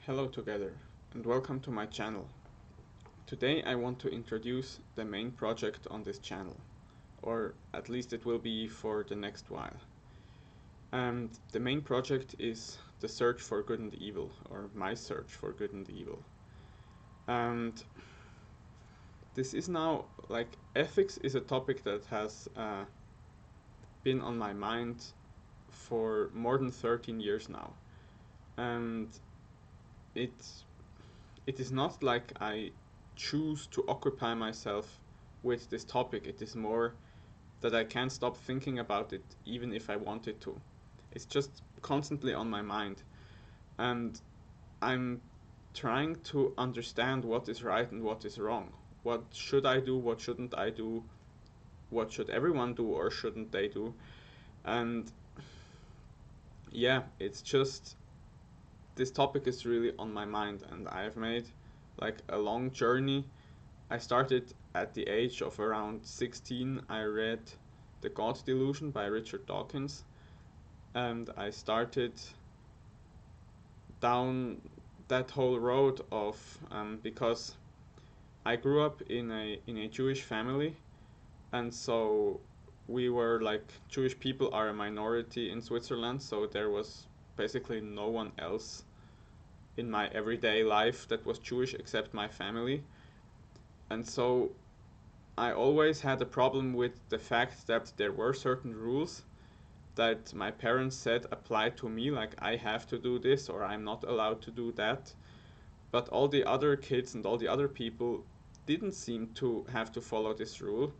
Hello together and welcome to my channel. Today I want to introduce the main project on this channel, or at least it will be for the next while. And the main project is the search for good and evil, or my search for good and evil. And this is now, ethics is a topic that has been on my mind for more than 13 years now. And it it is not like I choose to occupy myself with this topic. It is more that I can't stop thinking about it even if I wanted to. It's just constantly on my mind. And I'm trying to understand what is right and what is wrong. What should I do? What shouldn't I do? What should everyone do or shouldn't they do? And yeah, it's just this topic is really on my mind, and I've made like a long journey. I started at the age of around 16. I read The God Delusion by Richard Dawkins, and I started down that whole road of because I grew up in a Jewish family, and so we were like Jewish people are a minority in Switzerland, so there was basically no one else in my everyday life that was Jewish except my family. And so I always had a problem with the fact that there were certain rules that my parents said apply to me, like I have to do this or I'm not allowed to do that. But all the other kids and all the other people didn't seem to have to follow this rule,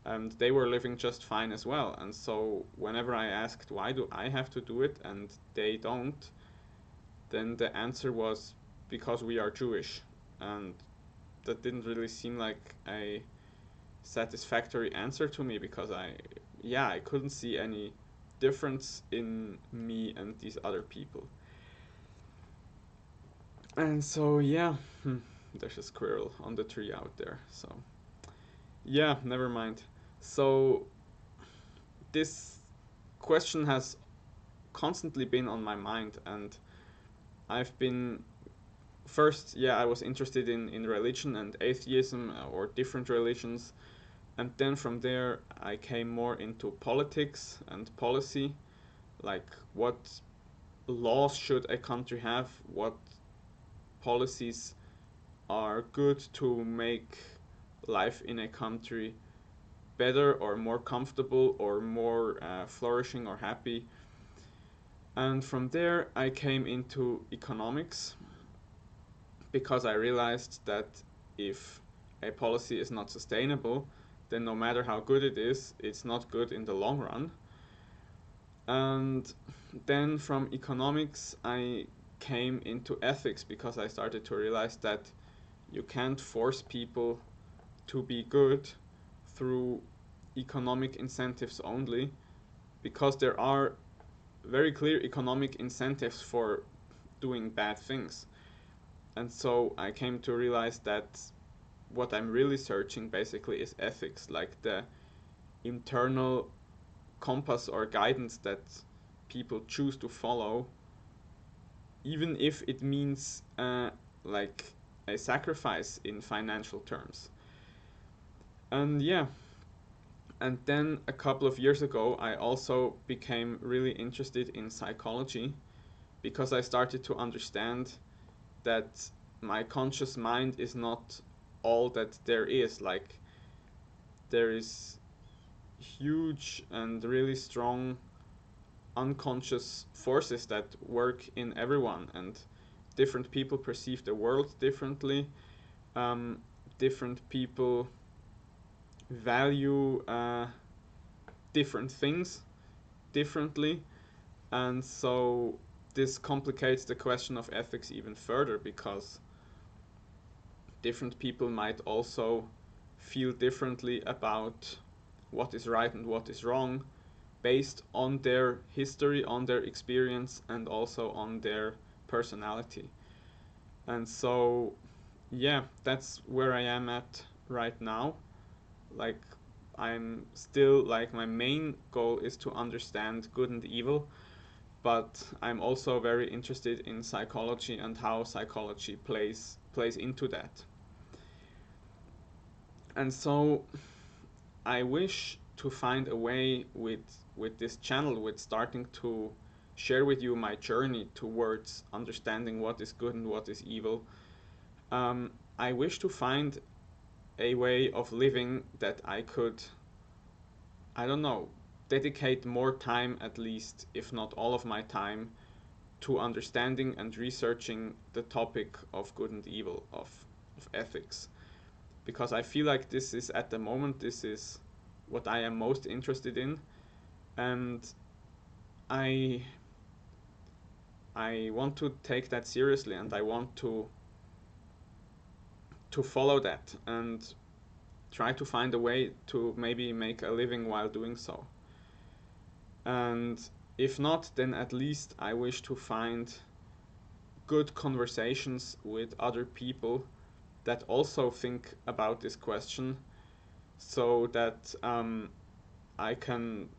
and they were living just fine as well. And so whenever I asked why do I have to do it and they don't, then the answer was because we are Jewish. And that didn't really seem like a satisfactory answer to me because I couldn't see any difference in me and these other people. And so there's a squirrel on the tree out there. So yeah, never mind. So this question has constantly been on my mind, and I've been first, I was interested in religion and atheism or different religions. And then from there, I came more into politics and policy, like what laws should a country have, what policies are good to make life in a country better or more comfortable or more flourishing or happy. And from there, I came into economics because I realized that if a policy is not sustainable, then no matter how good it is, it's not good in the long run. And then from economics, I came into ethics because I started to realize that you can't force people to be good through economic incentives only, because there are very clear economic incentives for doing bad things. And so I came to realize that what I'm really searching basically is ethics, like the internal compass or guidance that people choose to follow, even if it means like a sacrifice in financial terms. And and then a couple of years ago, I also became really interested in psychology because I started to understand that my conscious mind is not all that there is. Like, there is huge and really strong unconscious forces that work in everyone, and different people perceive the world differently. Um, Different people value different things differently, and so this complicates the question of ethics even further because different people might also feel differently about what is right and what is wrong based on their history, on their experience, and also on their personality. And so, that's where I am at right now. Like, I'm still, like, my main goal is to understand good and evil, but I'm also very interested in psychology and how psychology plays into that. And so I wish to find a way with this channel, with starting to share with you my journey towards understanding what is good and what is evil. I wish to find a way of living that I could, I don't know, dedicate more time, at least, if not all of my time, to understanding and researching the topic of good and evil, of ethics. Because I feel like this is, at the moment, this is what I am most interested in. And I I want to take that seriously, and I want to follow that and try to find a way to maybe make a living while doing so. And if not, then at least I wish to find good conversations with other people that also think about this question, so that I can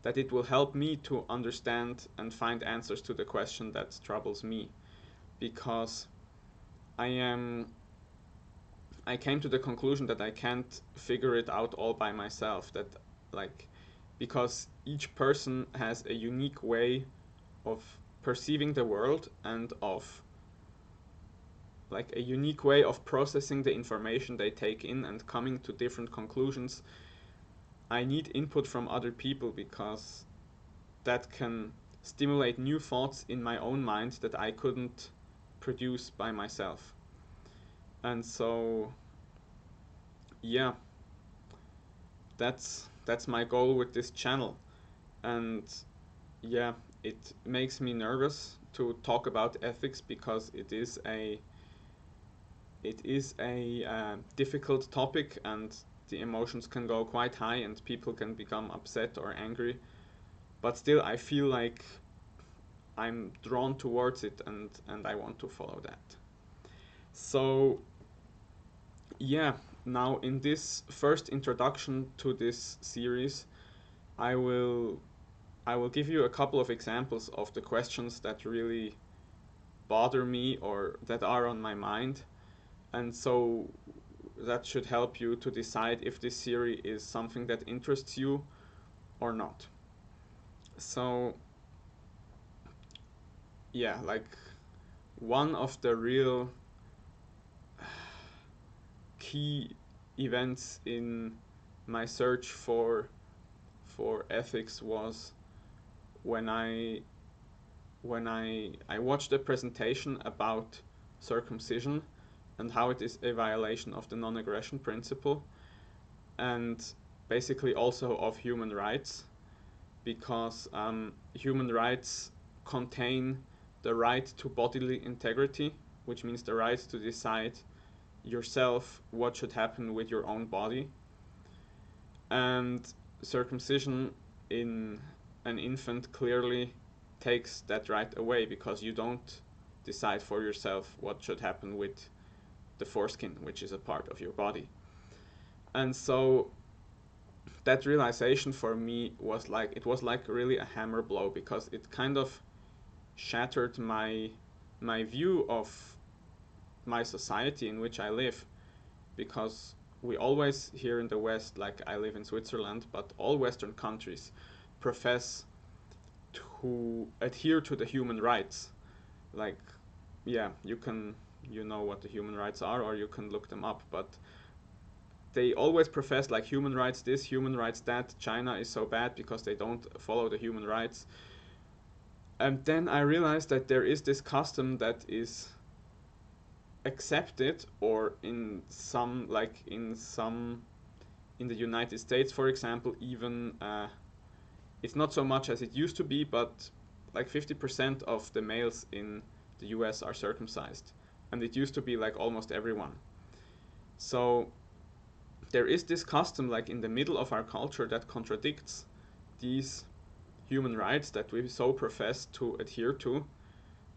that it will help me to understand and find answers to the question that troubles me. Because I am I came to the conclusion that I can't figure it out all by myself, that, like, because each person has a unique way of perceiving the world and of, like, a unique way of processing the information they take in and coming to different conclusions. I need input from other people because that can stimulate new thoughts in my own mind that I couldn't produce by myself. And so, yeah, that's my goal with this channel. And yeah, it makes me nervous to talk about ethics because it is a difficult topic, and the emotions can go quite high and people can become upset or angry. But still, I feel like I'm drawn towards it, and I want to follow that. So yeah, now in this first introduction to this series, I will I will give you a couple of examples of the questions that really bother me or that are on my mind. And so that should help you to decide if this series is something that interests you or not. So, yeah, like, one of the real key events in my search for ethics was when I watched a presentation about circumcision and how it is a violation of the non-aggression principle, and basically also of human rights, because human rights contain the right to bodily integrity, which means the right to decide yourself what should happen with your own body. And circumcision in an infant clearly takes that right away, because you don't decide for yourself what should happen with the foreskin, which is a part of your body. And so that realization for me was like, it was like really a hammer blow, because it kind of shattered my view of my society in which I live. Because we always, here in the West, like, I live in Switzerland, but all Western countries profess to adhere to the human rights. Like, yeah, you know what the human rights are, or you can look them up, but they always profess, like, human rights this, human rights that, China is so bad because they don't follow the human rights. And then I realized that there is this custom that is accepted, or in some, like, in the United States, for example, even it's not so much as it used to be, but like 50% of the males in the US are circumcised, and it used to be like almost everyone. So there is this custom, like, in the middle of our culture that contradicts these human rights that we so profess to adhere to,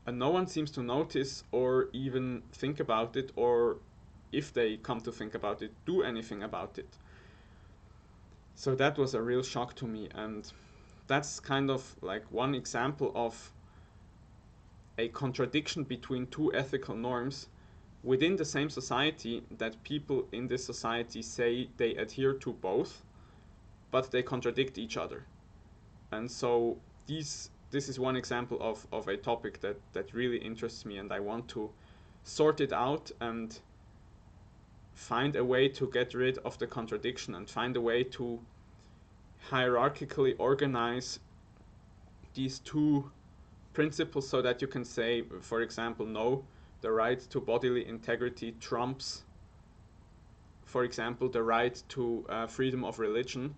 and no one seems to notice or even think about it, or if they come to think about it, do anything about it. So that was a real shock to me, and that's kind of like one example of a contradiction between two ethical norms within the same society, that people in this society say they adhere to both, but they contradict each other. And so this is one example of a topic that really interests me, and I want to sort it out and find a way to get rid of the contradiction and find a way to hierarchically organize these two principles so that you can say, for example, no, the right to bodily integrity trumps, for example, the right to freedom of religion,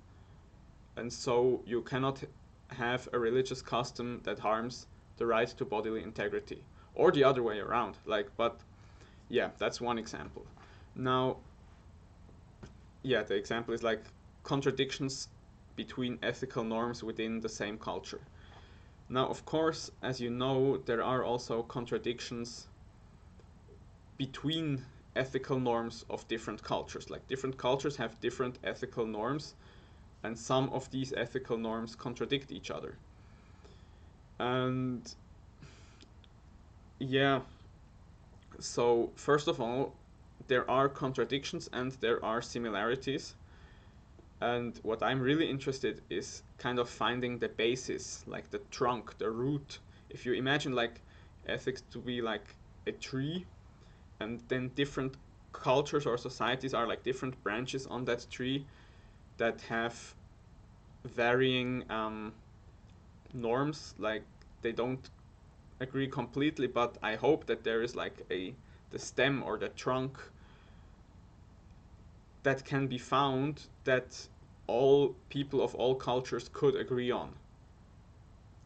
and so you cannot have a religious custom that harms the right to bodily integrity, or the other way around. Like, but yeah, that's one example. Now, yeah, the example is like contradictions between ethical norms within the same culture. Now, of course, as you know, there are also contradictions between ethical norms of different cultures. Like, different cultures have different ethical norms, and some of these ethical norms contradict each other. And yeah, so first of all, there are contradictions and there are similarities. And what I'm really interested is kind of finding the basis, like the trunk, the root. If you imagine like ethics to be like a tree, and then different cultures or societies are like different branches on that tree that have varying norms, like they don't agree completely, but I hope that there is like the stem or the trunk that can be found that all people of all cultures could agree on.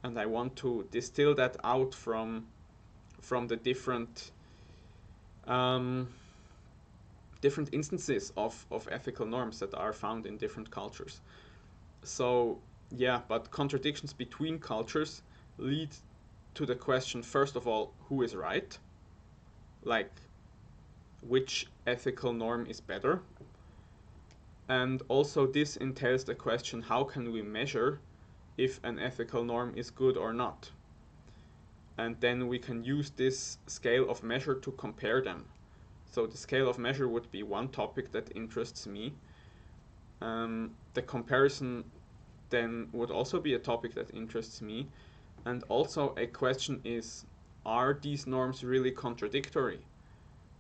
And I want to distill that out from the um, different instances of ethical norms that are found in different cultures. So yeah, but contradictions between cultures lead to the question, first of all, who is right? Like, which ethical norm is better? And also this entails the question, how can we measure if an ethical norm is good or not? And then we can use this scale of measure to compare them. So the scale of measure would be one topic that interests me. The comparison then would also be a topic that interests me. And also a question is, are these norms really contradictory?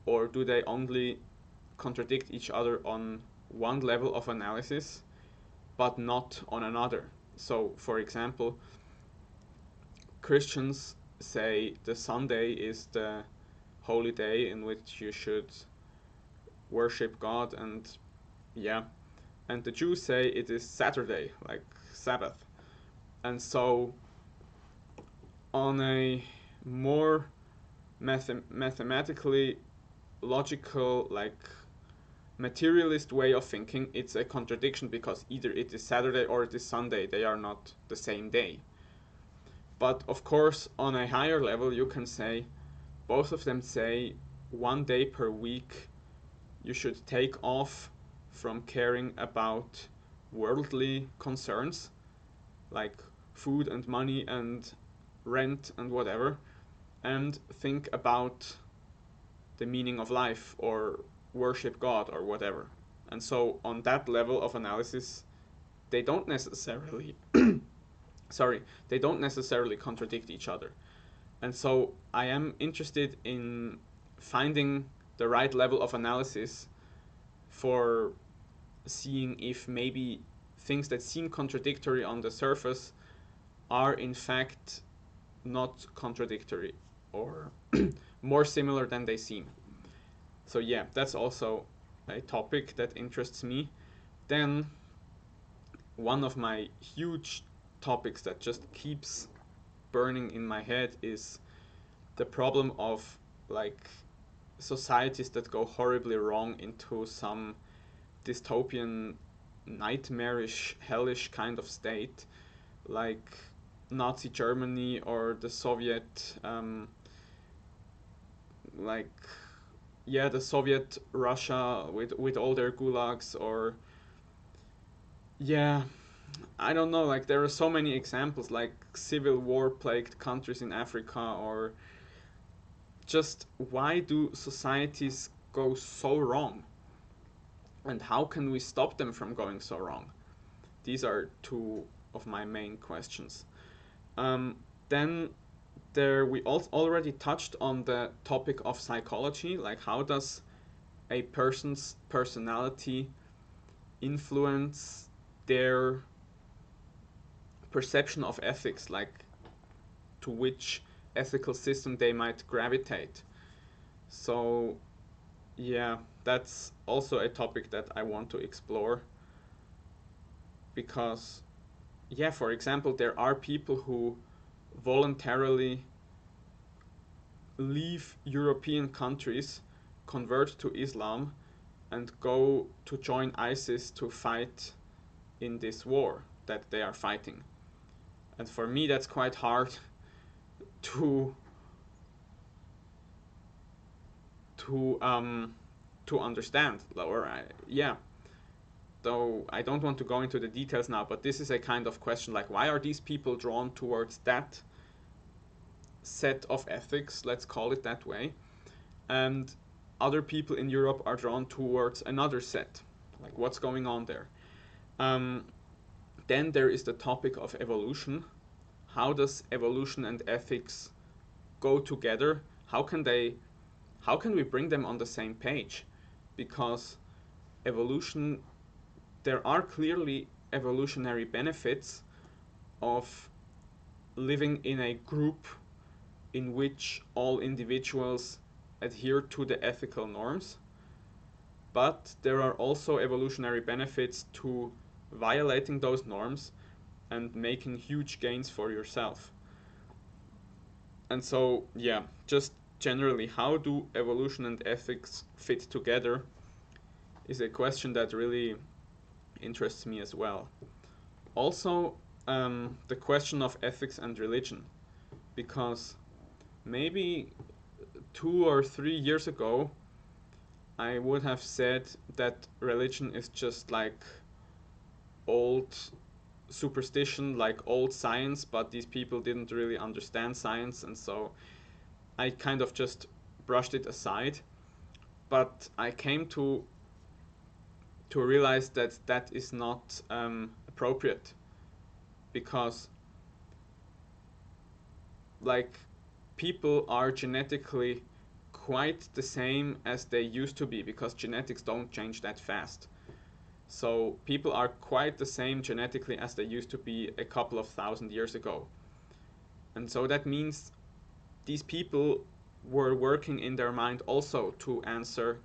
Or do they only contradict each other on one level of analysis, but not on another? So, for example, Christians say the Sunday is the holy day in which you should worship God, and yeah, and the Jews say it is Saturday, like Sabbath. And so, on a more mathematically logical, like materialist way of thinking, it's a contradiction because either it is Saturday or it is Sunday. They are not the same day. But of course, on a higher level, you can say both of them say one day per week you should take off from caring about worldly concerns like food and money and rent and whatever, and think about the meaning of life or worship God or whatever. And so on that level of analysis, they don't necessarily sorry, they don't necessarily contradict each other. And so I am interested in finding the right level of analysis for seeing if maybe things that seem contradictory on the surface are in fact not contradictory or more similar than they seem. So yeah, that's also a topic that interests me. Then one of my huge topics that just keeps burning in my head is the problem of like societies that go horribly wrong into some dystopian, nightmarish, hellish kind of state, like Nazi Germany or the Soviet, like yeah, the Soviet Russia with all their gulags, or yeah, I don't know, like there are so many examples, like civil war plagued countries in Africa, or just why do societies go so wrong, and how can we stop them from going so wrong? These are two of my main questions. Um, then we also already touched on the topic of psychology, like how does a person's personality influence their perception of ethics, like to which ethical system they might gravitate. So, yeah, that's also a topic that I want to explore because, yeah, for example, there are people who voluntarily leave European countries, convert to Islam, and go to join ISIS to fight in this war that they are fighting. And for me, that's quite hard to to um to understand. Or yeah, though I don't want to go into the details now, but this is a kind of question like why are these people drawn towards that set of ethics, let's call it that way, and other people in Europe are drawn towards another set. Like what's going on there? Um, then there is the topic of evolution. How does evolution and ethics go together? How can we bring them on the same page? Because evolution, there are clearly evolutionary benefits of living in a group in which all individuals adhere to the ethical norms, but there are also evolutionary benefits to violating those norms and making huge gains for yourself. And so, yeah, just generally, how do evolution and ethics fit together is a question that really interests me as well. Also, the question of ethics and religion, because maybe 2 or 3 years ago, I would have said that religion is just like old superstition, like old science, but these people didn't really understand science, and so I kind of just brushed it aside. But I came to realize that that is not appropriate because like people are genetically quite the same as they used to be because genetics don't change that fast. So people are quite the same genetically as they used to be a couple of thousand years ago. And so that means these people were working in their mind also to answer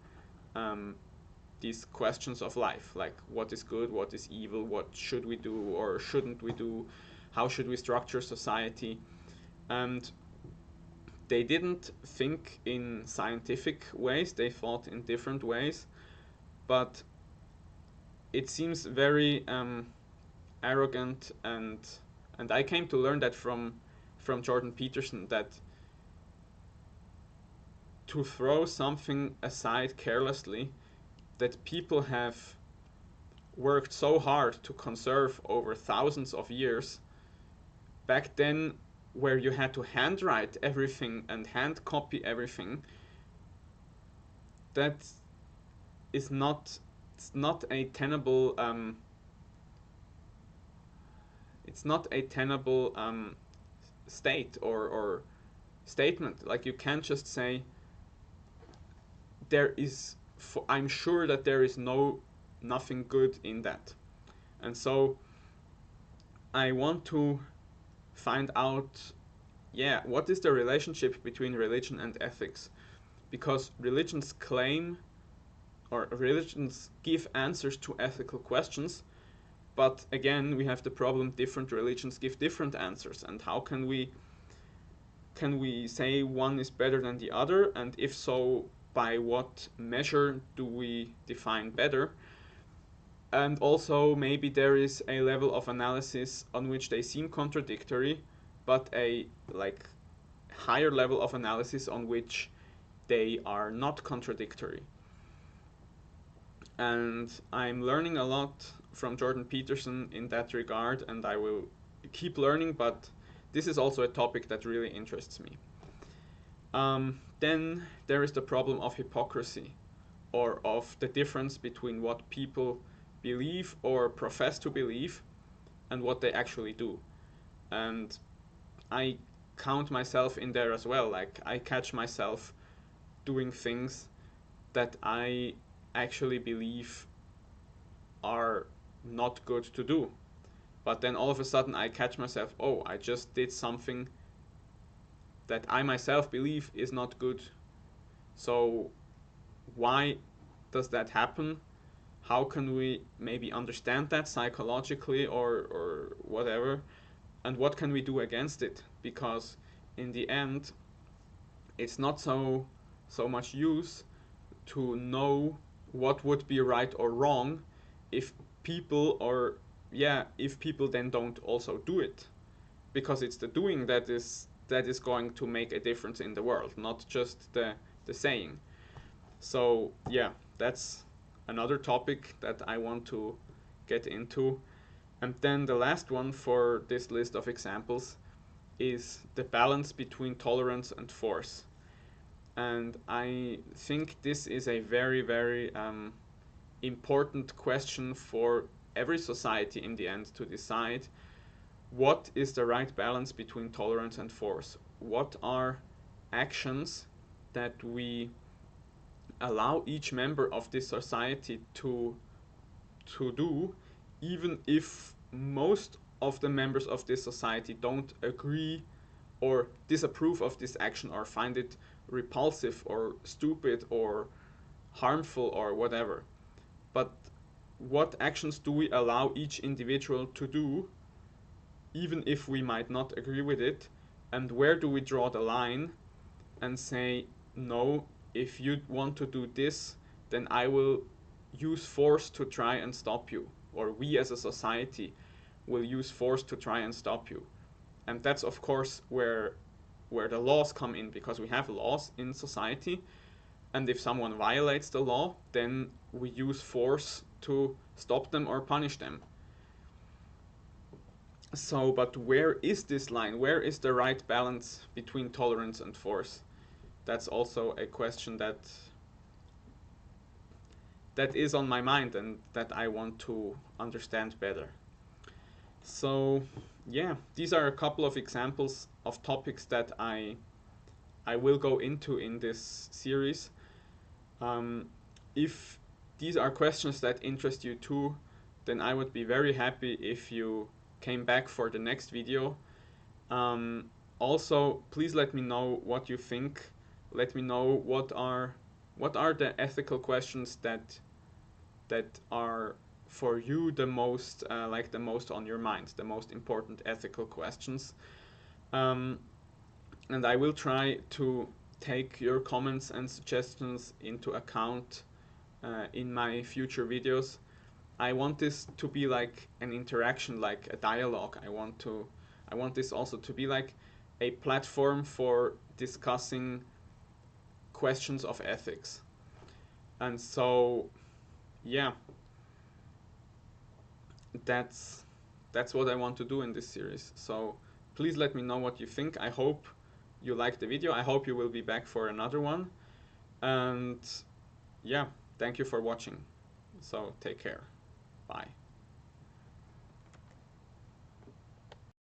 um, these questions of life, like what is good, what is evil, what should we do or shouldn't we do, how should we structure society. And they didn't think in scientific ways, they thought in different ways, but it seems very arrogant, and I came to learn that from Jordan Peterson, that to throw something aside carelessly that people have worked so hard to conserve over thousands of years, back then where you had to handwrite everything and hand copy everything, that is not, it's not a tenable it's not a tenable state or statement. Like you can't just say there is, I'm sure that there is nothing good in that. And so I want to find out, yeah, what is the relationship between religion and ethics? Because religions claim, or religions give answers to ethical questions, but again, we have the problem different religions give different answers. And how can we say one is better than the other? And if so, by what measure do we define better? And also, maybe there is a level of analysis on which they seem contradictory, but a like higher level of analysis on which they are not contradictory. And I'm learning a lot from Jordan Peterson in that regard, and I will keep learning, but this is also a topic that really interests me. Then there is the problem of hypocrisy, or of the difference between what people believe or profess to believe and what they actually do. And I count myself in there as well. Like, I catch myself doing things that I actually believe are not good to do. But then all of a sudden I catch myself, oh, I just did something that I myself believe is not good. So why does that happen? How can we maybe understand that psychologically, or whatever? And what can we do against it? Because in the end, it's not so much use to know what would be right or wrong if people, or if people then don't also do it, because it's the doing that is going to make a difference in the world, not just the saying. So yeah, that's another topic that I want to get into. And then the last one for this list of examples is the balance between tolerance and force. And I think this is a very, very important question for every society in the end, to decide what is the right balance between tolerance and force. What are actions that we allow each member of this society to do, even if most of the members of this society don't agree or disapprove of this action, or find it repulsive or stupid or harmful or whatever. But what actions do we allow each individual to do, even if we might not agree with it? And where do we draw the line and say, no, if you want to do this, then I will use force to try and stop you, or we as a society will use force to try and stop you. And that's of course where the laws come in, because we have laws in society, and if someone violates the law, then we use force to stop them or punish them. So, but where is this line? Where is the right balance between tolerance and force? That's also a question that is on my mind, and that I want to understand better. So yeah, these are a couple of examples of topics that I will go into in this series. If these are questions that interest you too, then I would be very happy if you came back for the next video. Also, please let me know what you think. Let me know what are the ethical questions that are for you the most the most on your mind, the most important ethical questions. And I will try to take your comments and suggestions into account in my future videos. I want this to be like an interaction, like a dialogue. I want this also to be like a platform for discussing questions of ethics. And so yeah, that's what I want to do in this series. So please let me know what you think. I hope you liked the video. I hope you will be back for another one. And yeah, thank you for watching. So take care. Bye.